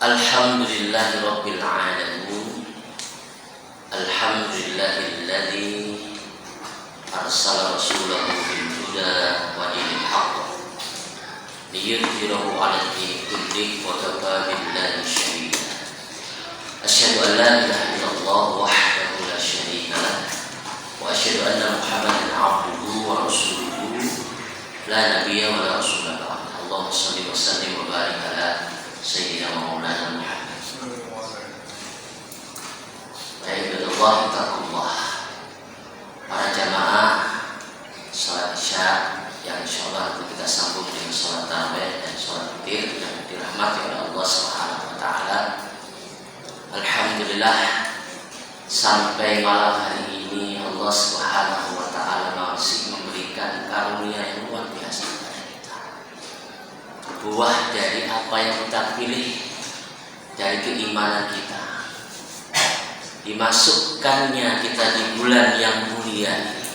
Alhamdulillahi Rabbil Alamin. Alhamdulillahilladzi arsala rasulahu bil huda wa dinil haqq liyudhhirahu 'ala ad-dini kullihi wa kafa billahi shahida. Asyhadu an la ilaha illallah wahdahu la syarika lah wa asyhadu anna Muhammadan 'abduhu wa rasuluhu la nabiyya wa la rasula ba'da. Allahumma shalli wa sallim wa barik ala Sayyidina Maulana Muhammad. Ibadallah taqullah. Para jamaah salat Isya yang insyaallah nanti kita sambung dengan salat tarawih dan salat witir yang dirahmati oleh Allah Subhanahu wa taala. Alhamdulillah, sampai malam hari ini Allah Subhanahu wa taala masih memberikan karunia yang luar biasa kepada kita. Buah dari apa yang kita pilih, dari keimanan kita, dimasukkannya kita di bulan yang mulia ini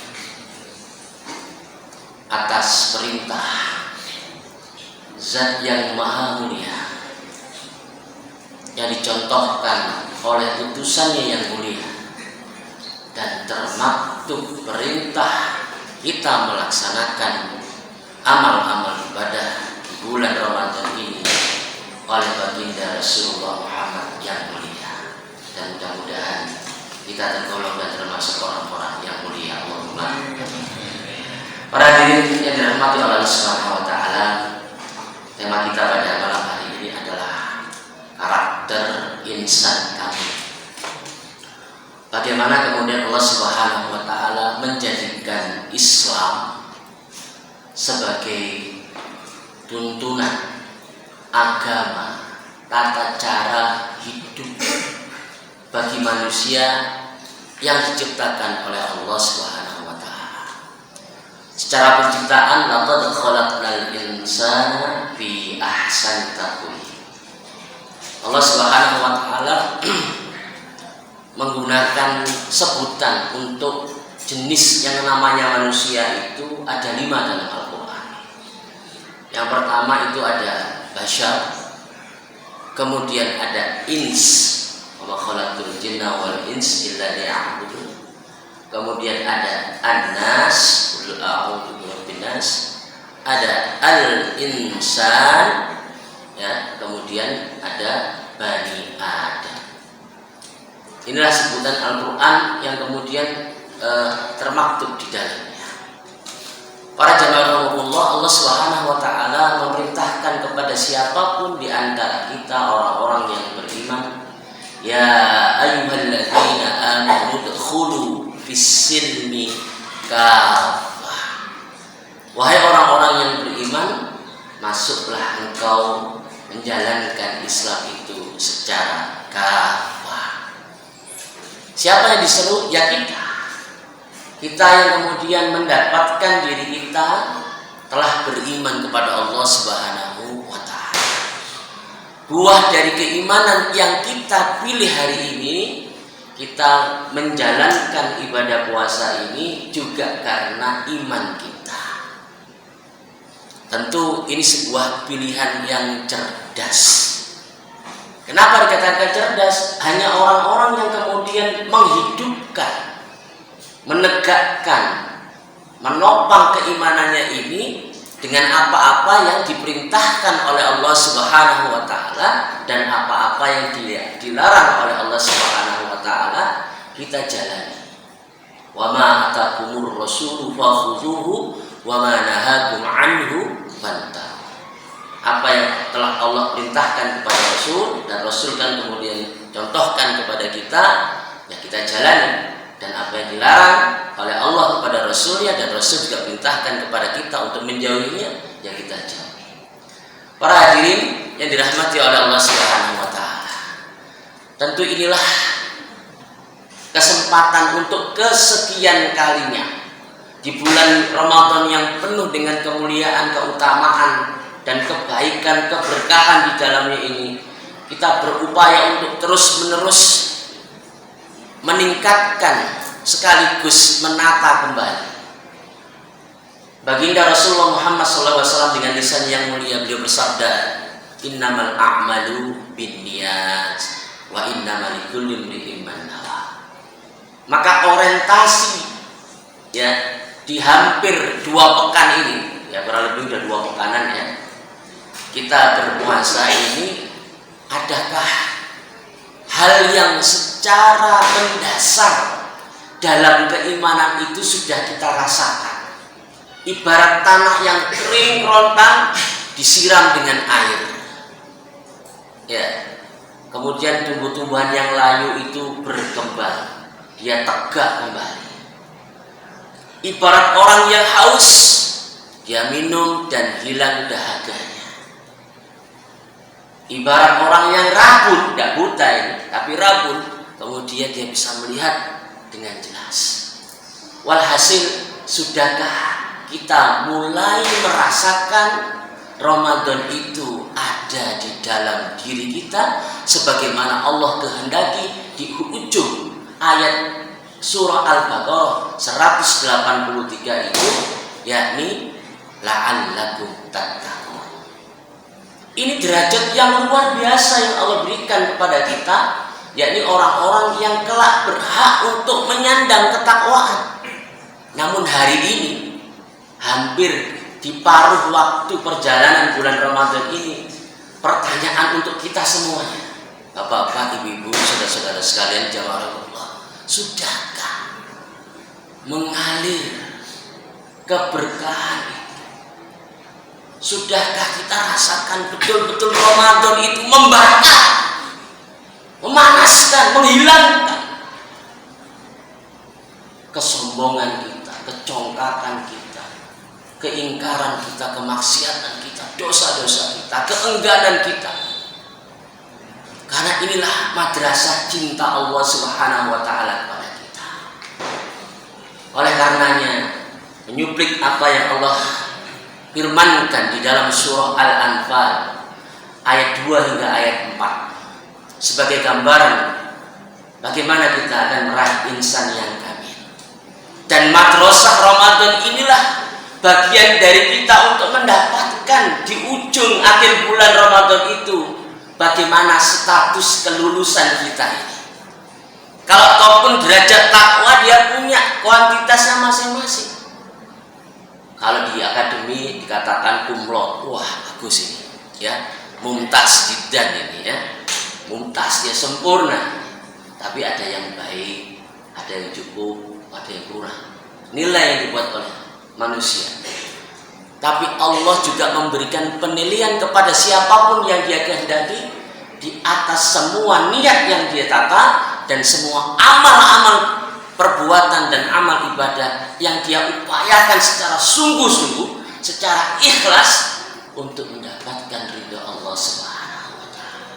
atas perintah Zat yang maha mulia yang dicontohkan oleh utusannya yang mulia, dan termaktub perintah kita melaksanakan amal-amal ibadah bulan Ramadan ini oleh baginda Rasulullah Muhammad yang mulia. Dan mudah-mudahan kita tergolong dan termasuk orang-orang yang mulia. Allahumma. Para hadirin yang dirahmati oleh Allah Subhanahu wa taala, tema kita pada malam hari ini adalah karakter insan kami. Bagaimana kemudian Allah Subhanahu wa taala menjadikan Islam sebagai tuntunan agama, tata cara hidup bagi manusia yang diciptakan oleh Allah Subhanahu wa taala. Secara penciptaan, laqad khalaqnal insana fi ahsani taqwim. Allah Subhanahu wa taala menggunakan sebutan untuk jenis yang namanya manusia itu ada 5 dalam Al-Quran. Yang pertama itu ada basyar, kemudian ada ins, wa ma khalaqtul jinna wal ins illa liya'budun. Kemudian ada an-nas, qul a'udzu birabbin nas, ada al-insan, ya, kemudian ada Bani Adam. Inilah sebutan Al-Quran yang kemudian termaktub di dalamnya. Para jamaah rahimahullah, Allah Subhanahu wa taala memerintahkan kepada siapapun di antara kita orang-orang yang beriman, ya ayyuhalladzina amanu udkhulu fis-silmi kafah. Wahai orang-orang yang beriman, masuklah engkau menjalankan Islam itu secara kafah. Siapa yang diseru? Ya kita. Kita yang kemudian mendapatkan diri kita telah beriman kepada Allah Subhanahu wa taala. Buah dari keimanan yang kita pilih hari ini, kita menjalankan ibadah puasa ini juga karena iman kita. Tentu ini sebuah pilihan yang cerdas. Kenapa dikatakan cerdas? Hanya orang-orang yang kemudian menghidupkan, menegakkan, menopang keimanannya ini dengan apa-apa yang diperintahkan oleh Allah Subhanahu wa taala dan apa-apa yang dilarang oleh Allah Subhanahu wa taala, kita jalani. Wa ma atakumur rasulu fakhudhuhu wa ma nahakum anhu fantahu. Apa yang telah Allah perintahkan kepada Rasul dan Rasul kan kemudian contohkan kepada kita, ya kita jalani. Dan apa yang dilarang oleh Allah kepada Rasulnya dan Rasul juga perintahkan kepada kita untuk menjauhinya, ya kita jauhi. Para hadirin yang dirahmati oleh Allah Subhanahu wa taala, tentu inilah kesempatan untuk kesekian kalinya di bulan Ramadan yang penuh dengan kemuliaan, keutamaan dan kebaikan, keberkahan di dalamnya ini, kita berupaya untuk terus-menerus meningkatkan sekaligus menata kembali. Baginda Rasulullah Muhammad SAW dengan lisan yang mulia beliau bersabda, innamal a'malu binniyat wa innamal likulli imri'in ma nawa. Maka orientasi ya di hampir 2 pekan ini, ya kurang lebih udah 2 pekanan ya, kita berpuasa ini, adakah hal yang secara mendasar dalam keimanan itu sudah kita rasakan? Ibarat tanah yang kering kerontang disiram dengan air, ya, kemudian tumbuh-tumbuhan yang layu itu berkembang, dia tegak kembali. Ibarat orang yang haus, dia minum dan hilang dahaganya. Ibarat orang yang rabun, tidak buta ini, tapi rabun, kemudian dia bisa melihat dengan jelas. Walhasil, sudahkah kita mulai merasakan Ramadan itu ada di dalam diri kita sebagaimana Allah kehendaki di ujung ayat surah Al-Baqarah 183 itu, yakni la'allakum tattaqun. Ini derajat yang luar biasa yang Allah berikan kepada kita, yakni orang-orang yang kelak berhak untuk menyandang ketakwaan. Namun hari ini, hampir di paruh waktu perjalanan bulan Ramadan ini, pertanyaan untuk kita semuanya, Bapak-bapak, ibu-ibu, saudara-saudara sekalian jamaah Allah, sudahkah mengalir keberkahan itu? Sudahkah kita rasakan betul-betul Ramadan itu membakar, memanaskan, menghilangkan kesombongan kita, kecongkakan kita, keingkaran kita, kemaksiatan kita, dosa-dosa kita, keengganan kita. Karena inilah madrasah cinta Allah Subhanahu wa taala kepada kita. Oleh karenanya, menyuplik apa yang Allah firmankan di dalam surah Al-Anfal ayat 2 hingga ayat 4 sebagai gambaran bagaimana kita akan meraih insan yang kamil. Dan madrasah Ramadan inilah bagian dari kita untuk mendapatkan di ujung akhir bulan Ramadan itu bagaimana status kelulusan kita ini. Kalau ataupun derajat takwa dia punya kuantitasnya masing-masing. Kalau di akademi dikatakan kumlot, wah bagus ini, ya, mumtaz jiddan ini, ya, mumtaz, dia sempurna. Tapi ada yang baik, ada yang cukup, ada yang kurang. Nilai yang dibuat oleh manusia. Tapi Allah juga memberikan penilaian kepada siapapun yang dia kehendaki di atas semua niat yang dia tata dan semua amal-amal perbuatan dan amal ibadah yang dia upayakan secara sungguh-sungguh, secara ikhlas untuk mendapatkan ridha Allah Subhanahu wa taala.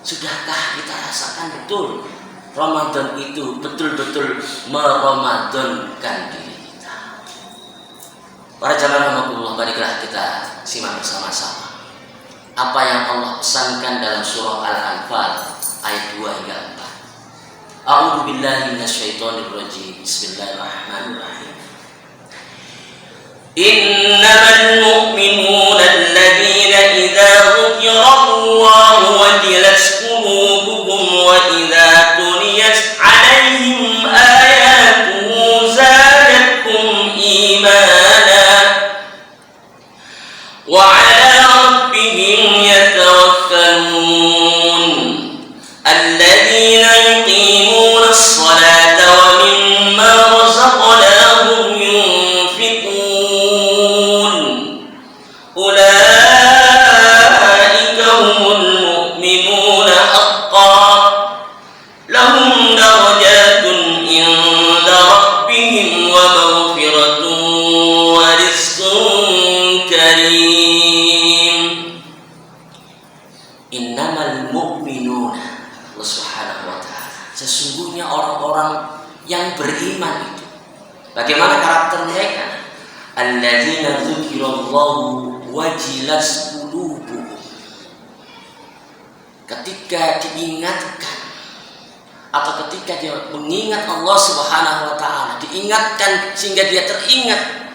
Sudahkah kita rasakan betul Ramadan itu betul-betul meramadankan diri kita? Para jamaah rahmatullah, baiklah kita simak bersama-sama apa yang Allah pesankan dalam surah Al-Anfal ayat 2 hingga 4. A'udzu billahi minasyaitonir rajim. Bismillahirrahmanirrahim. Innamal mu'minuna alladzina idza dzukirallahu wajilat qulubuhum wa idza tuliyat 'alaihim ayatuhu zadatkum imana wa 'ala rabbihim yatawakkalun alladzina yuqimuna as-salata wa mimma razaqnahum yunfiqun ulaika humul mu'minuna haqqan lahum darajatun inda rabbihim wa maghfiratun wa rizqun karim. Innamal mu'minuna, Allah Subhanahu wa ta'ala, sesungguhnya orang-orang yang beriman itu, bagaimana karakter mereka? Alladzina dzukirallahu wajilat qulubuhum, ketika diingatkan atau ketika dia mengingat Allah Subhanahu wa ta'ala, diingatkan sehingga dia teringat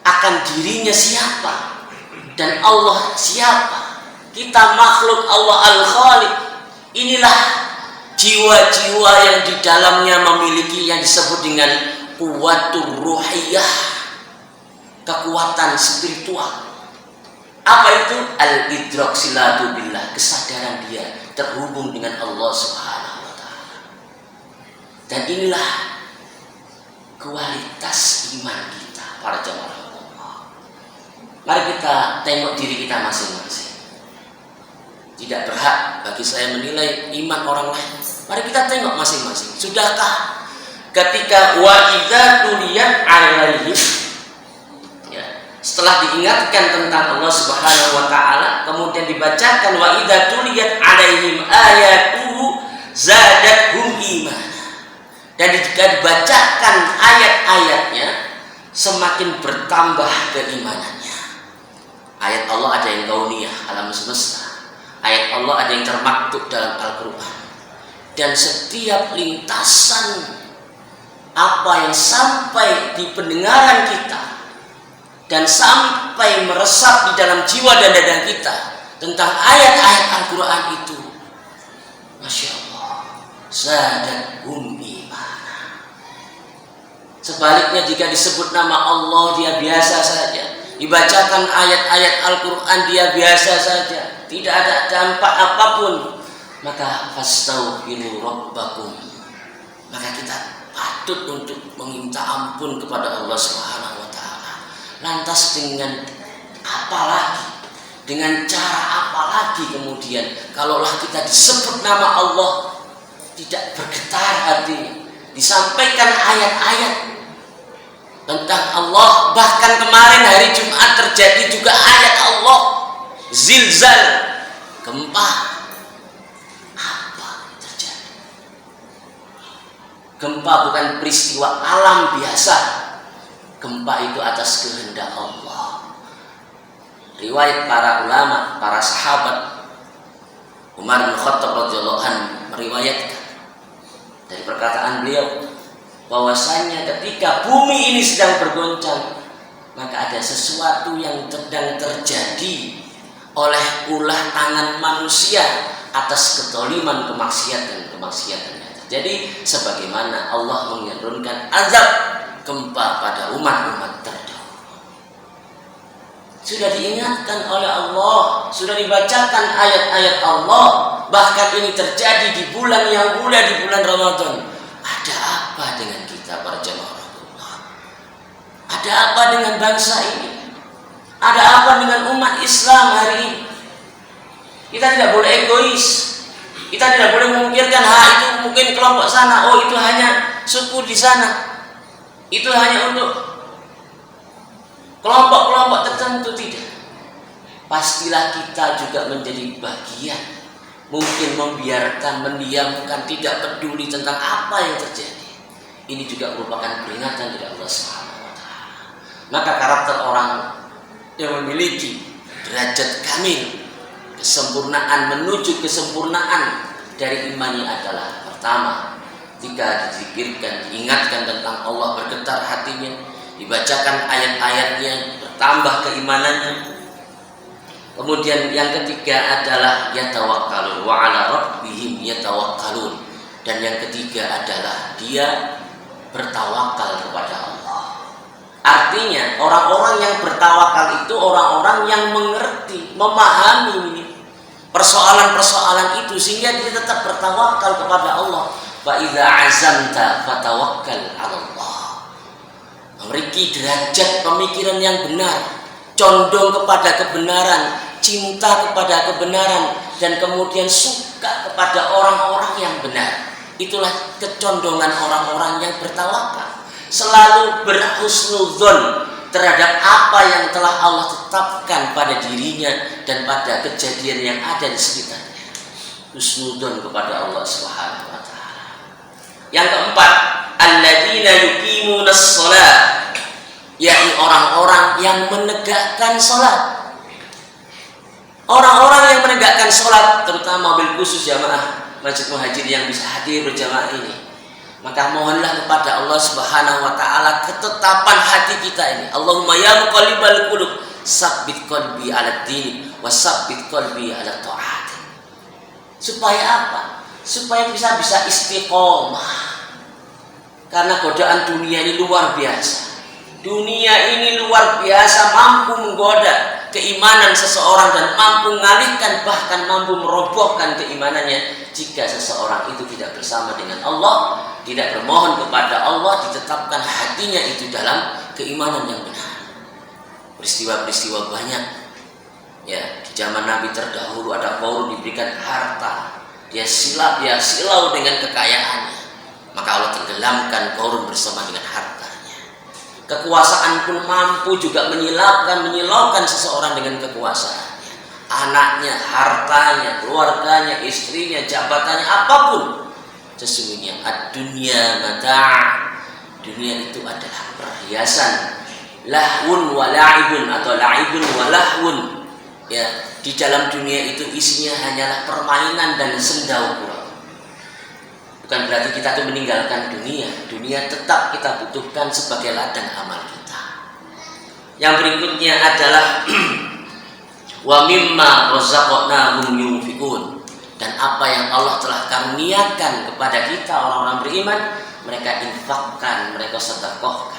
akan dirinya siapa dan Allah siapa, Kita makhluk Allah Al-Khaliq. Inilah jiwa-jiwa yang di dalamnya memiliki yang disebut dengan quwwatur ruhiyah, kekuatan spiritual. Apa itu? Al-idrak silatu billah, kesadaran dia terhubung dengan Allah Subhanahu wa taala. Dan inilah kualitas iman kita para jamaah Allah. Mari kita tengok diri kita masing-masing. Tidak berhak bagi saya menilai iman orang lain. Mari kita tengok masing-masing. Sudahkah ketika wa idza tuliyat alaihim, setelah diingatkan tentang Allah Subhanahu wa taala, kemudian dibacakan wa idza tuliyat alaihim ayatuhu zadatuhum iman. Dan jika dibacakan ayat-ayatnya, semakin bertambah keimanannya. Ayat Allah ada yang kauniyah, alam semesta. Ayat Allah ada yang termaktub dalam Al-Quran. Dan setiap lintasan apa yang sampai di pendengaran kita dan sampai meresap di dalam jiwa dan dada kita tentang ayat-ayat Al-Quran itu, Masya Allah, zadatuhum iman. Sebaliknya jika disebut nama Allah dia biasa saja, dibacakan ayat-ayat Al-Quran dia biasa saja, tidak ada dampak apapun, maka fastaghfiru rabbakum, maka kita patut untuk meminta ampun kepada Allah Subhanahu wa taala. Lantas dengan apa lagi? Dengan cara apa lagi kemudian kalaulah kita disebut nama Allah tidak bergetar hati, disampaikan ayat-ayat tentang Allah, bahkan kemarin hari Jumat terjadi juga ayat Allah, zilzal, gempa. Apa terjadi? Gempa bukan peristiwa alam biasa. Gempa itu atas kehendak Allah. Riwayat para ulama, para sahabat, Umar bin Khattab radhiyallahu anhu meriwayatkan dari perkataan beliau bahwasanya ketika bumi ini sedang bergoncang, maka ada sesuatu yang sedang terjadi oleh ulah tangan manusia atas kezaliman, kemaksiatan. Jadi sebagaimana Allah menurunkan azab gempa pada umat-umat terdahulu, sudah diingatkan oleh Allah, sudah dibacakan ayat-ayat Allah. Bahkan ini terjadi di bulan yang mulia, di bulan Ramadan. Ada apa dengan kita para jamaah Allah? Ada apa dengan bangsa ini? Ada apa dengan umat Islam hari ini? Kita tidak boleh egois. Kita tidak boleh memikirkan itu mungkin kelompok sana, oh itu hanya suku di sana, itu hanya untuk kelompok-kelompok tertentu. Tidak. Pastilah kita juga menjadi bagian. Mungkin membiarkan, mendiamkan, tidak peduli tentang apa yang terjadi. Ini juga merupakan peringatan dari Allah Subhanahu wa taala. Maka karakter orang yang memiliki derajat kamil, kesempurnaan menuju kesempurnaan dari imannya adalah pertama, jika dizikirkan, diingatkan tentang Allah, bergetar hatinya, dibacakan ayat-ayatnya, bertambah keimanannya. Kemudian yang ketiga adalah yatawakkalun wa ala rabbihim yatawakkalun, dan yang ketiga adalah dia bertawakal kepada Allah. Artinya orang-orang yang bertawakal itu orang-orang yang mengerti, memahami persoalan-persoalan itu sehingga dia tetap bertawakal kepada Allah. Fa idza azamta fatawakkal 'ala Allah. Memiliki derajat pemikiran yang benar, condong kepada kebenaran, cinta kepada kebenaran, dan kemudian suka kepada orang-orang yang benar. Itulah kecondongan orang-orang yang bertawakal. Selalu berhusnudzon terhadap apa yang telah Allah tetapkan pada dirinya dan pada kejadian yang ada di sekitarnya. Husnudzon kepada Allah Subhanahu wa taala. Yang keempat, alladzina yuqimunas shalah, yakni orang-orang yang menegakkan salat. Orang-orang yang menegakkan salat, terutama bil khusus jamaah Masjid Muhajirin yang bisa hadir berjamaah ini, maka mohonlah kepada Allah Subhanahu wa taala ketetapan hati kita ini. Allahumma ya muqallibal qulub, sabbit qalbi 'ala din wa sabbit qalbi 'ala ta'at. Supaya apa? Supaya bisa istiqomah. Karena godaan dunia ini luar biasa. Dunia ini luar biasa, mampu menggoda keimanan seseorang dan mampu mengalihkan, bahkan mampu merobohkan keimanannya jika seseorang itu tidak bersama dengan Allah, tidak bermohon kepada Allah, ditetapkan hatinya itu dalam keimanan yang benar. Peristiwa-peristiwa banyak. Ya, di zaman Nabi terdahulu ada Qarun diberikan harta, dia silau dengan kekayaannya, maka Allah tenggelamkan Qarun bersama dengan hartanya. Kekuasaan pun mampu juga menyilaukan seseorang dengan kekuasaannya, anaknya, hartanya, keluarganya, istrinya, jabatannya, apapun. Sesungguhnya ad-dunya mata', dunia itu adalah perhiasan, lahwun wa la'ibun atau la'ibun wa lahwun. Ya, di dalam dunia itu isinya hanyalah permainan dan senda ukuran. Bukan berarti kita tuh meninggalkan dunia. Dunia tetap kita butuhkan sebagai ladang amal kita. Yang berikutnya adalah wa mimma razaqnahum yunfikun, dan apa yang Allah telah karuniakan kepada kita orang-orang beriman, mereka infakkan, mereka sedekahkan.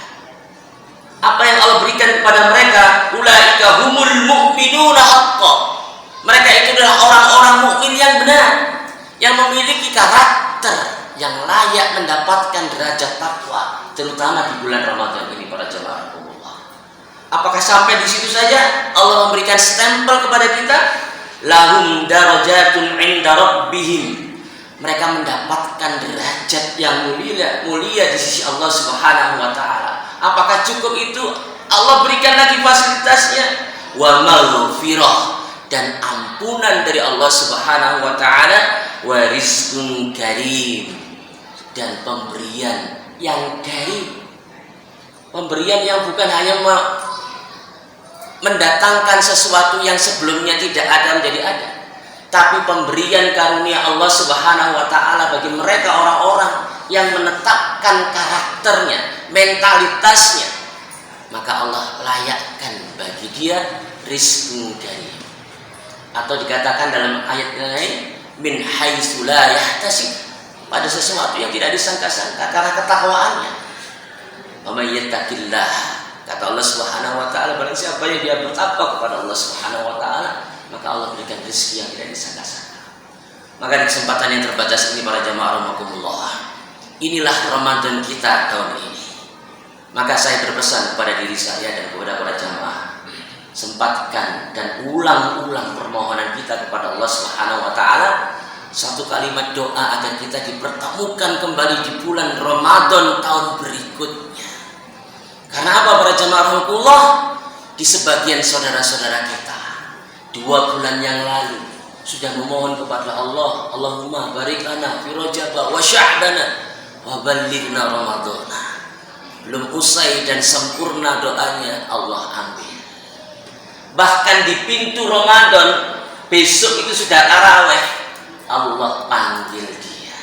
Apa yang Allah berikan kepada mereka, ulaika humul mu'minuna haqqan. Mereka itu adalah orang-orang mukmin yang benar, yang memiliki karakter yang layak mendapatkan derajat takwa, terutama di bulan Ramadan ini para jemaah Allah. Apakah sampai di situ saja Allah memberikan stempel kepada kita? Lahum darajatun 'inda rabbihim. Mereka mendapatkan derajat yang mulia di sisi Allah Subhanahu wa taala. Apakah cukup itu? Allah berikan lagi fasilitasnya, wa maghfirah, dan ampunan dari Allah Subhanahu wa taala, wa rizqun karim, dan pemberian yang karim. Pemberian yang bukan hanya mendatangkan sesuatu yang sebelumnya tidak ada menjadi ada, tapi pemberian karunia Allah Subhanahu wa taala bagi mereka orang-orang yang menetapkan karakternya, mentalitasnya, maka Allah layakkan bagi dia rizqun karim. Atau dikatakan dalam ayat lain, min haitsu la yahtasib, pada sesuatu yang tidak disangka-sangka karena ketakwaannya. Wa may yattaqillah, kata Allah Subhanahu wa taala, barang siapa yang dia bertakwa kepada Allah Subhanahu wa taala, maka Allah berikan rezeki yang tidak disangka-sangka. Maka di kesempatan yang terbatas ini para jamaah rahimakumullah, inilah Ramadan kita tahun ini. Maka saya berpesan kepada diri saya dan kepada para jamaah, sempatkan dan ulang-ulang permohonan kita kepada Allah Subhanahu wa taala. Satu kalimat doa agar kita dipertemukan kembali di bulan Ramadan tahun berikutnya. Karena apa para jamaah rahimakumullah? Di sebagian saudara-saudara kita 2 bulan yang lalu sudah memohon kepada Allah, Allahumma barik lana fi Rajab wa Sya'bana wa ballighna Ramadhana. Belum usai dan sempurna doanya, Allah ambil. Bahkan di pintu Ramadan besok itu sudah tarawih, Allah panggil dia.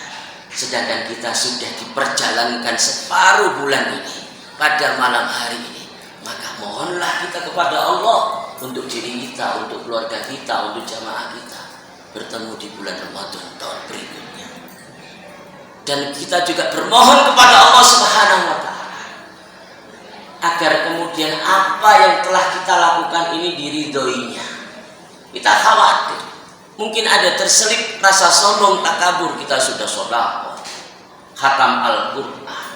Sedangkan kita sudah diperjalankan separuh bulan ini pada malam hari ini. Maka mohonlah kita kepada Allah untuk diri kita, untuk keluarga kita, untuk jamaah kita bertemu di bulan Ramadan tahun berikutnya. Dan kita juga bermohon kepada Allah Subhanahu wa taala agar kemudian apa yang telah kita lakukan ini diridhoinya. Kita khawatir mungkin ada terselip rasa sombong, takabur. Kita sudah sedekah, khatam Al-Qur'an,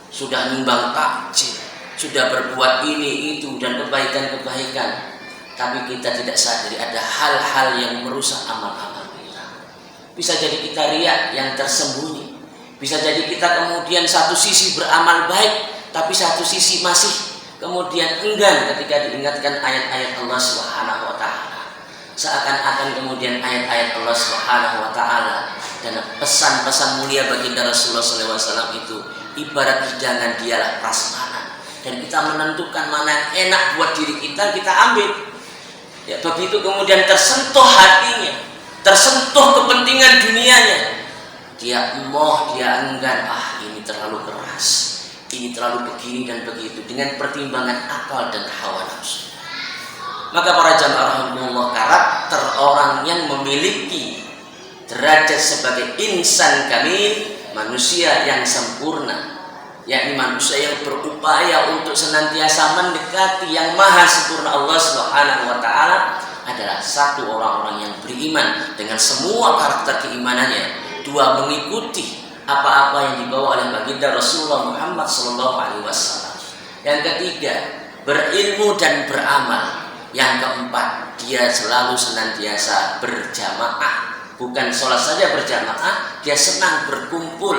sudah nyumbang takjil, sudah berbuat ini itu dan kebaikan-kebaikan, tapi kita tidak sadari ada hal-hal yang merusak amal-amal kita. Bisa jadi kita riya yang tersembunyi, bisa jadi kita kemudian satu sisi beramal baik, tapi satu sisi masih kemudian enggan ketika diingatkan ayat-ayat Allah Subhanahu wa taala. Seakan-akan kemudian ayat-ayat Allah Subhanahu wa taala dan pesan-pesan mulia baginda Rasulullah SAW itu ibarat hidangan, dialah prasmanan, dan kita menentukan mana yang enak buat diri kita, kita ambil. Ya, begitu kemudian tersentuh hatinya, tersentuh kepentingan dunianya, dia enggan, ini terlalu keras, ini terlalu begini dan begitu, dengan pertimbangan akal dan hawa nafsu. Maka para jamaah rahimahumullah, karakter orang yang memiliki derajat sebagai insan kamil, manusia yang sempurna, yakni manusia yang berupaya untuk senantiasa mendekati yang maha sempurna Allah Subhanahu wa taala, adalah satu orang-orang yang beriman dengan semua karakter keimanannya. Dua, mengikuti apa-apa yang dibawa oleh baginda Rasulullah Muhammad SAW. Yang ketiga, berilmu dan beramal. Yang keempat, dia selalu senantiasa berjamaah. Bukan sholat saja berjamaah, dia senang berkumpul,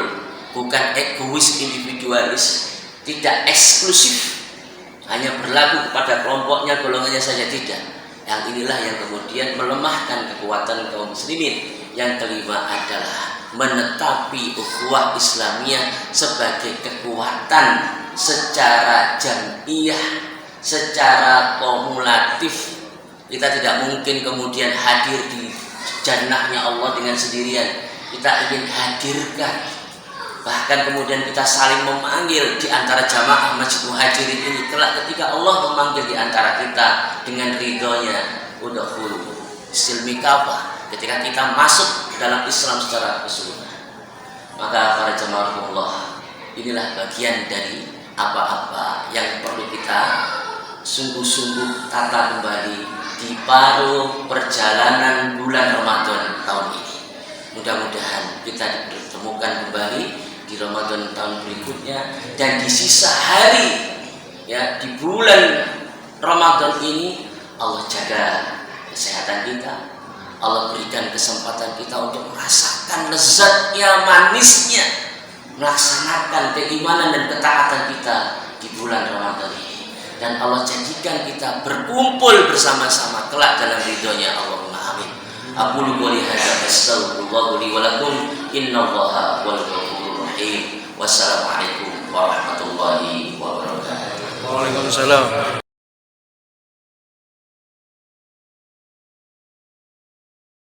bukan egois individualis, tidak eksklusif, hanya berlaku kepada kelompoknya, golongannya saja, tidak. Yang inilah yang kemudian melemahkan kekuatan kaum muslimin. Yang kelima adalah menetapi ukhuwah Islamiyah sebagai kekuatan secara jam'iyah, secara kumulatif. Kita tidak mungkin kemudian hadir di jannahnya Allah dengan sendirian. Kita ingin hadirkan, bahkan kemudian kita saling memanggil di antara jamaah Masjid Muhajirin ini. Kelak ketika Allah memanggil di antara kita dengan ridhonya, udkhulu silmi kafah, ketika kita masuk dalam Islam secara keseluruhan. Maka para jamaah Allah, inilah bagian dari apa-apa yang perlu kita sungguh-sungguh tata kembali di paruh perjalanan bulan Ramadan tahun ini. Mudah-mudahan kita dipertemukan kembali di Ramadan tahun berikutnya, dan di sisa hari ya di bulan Ramadan ini Allah jaga kesehatan kita, Allah berikan kesempatan kita untuk merasakan lezatnya, manisnya melaksanakan keimanan dan ketaatan kita di bulan Ramadan ini. Dan Allah jadikan kita berkumpul bersama-sama kelak dalam ridhonya. Allahumma amin. Aqulu qouli hadza astaghfirullah li wa lakum, innallaha huwal ghafurur rahim. Wassalamualaikum warahmatullahi wabarakatuh. Waalaikumsalam.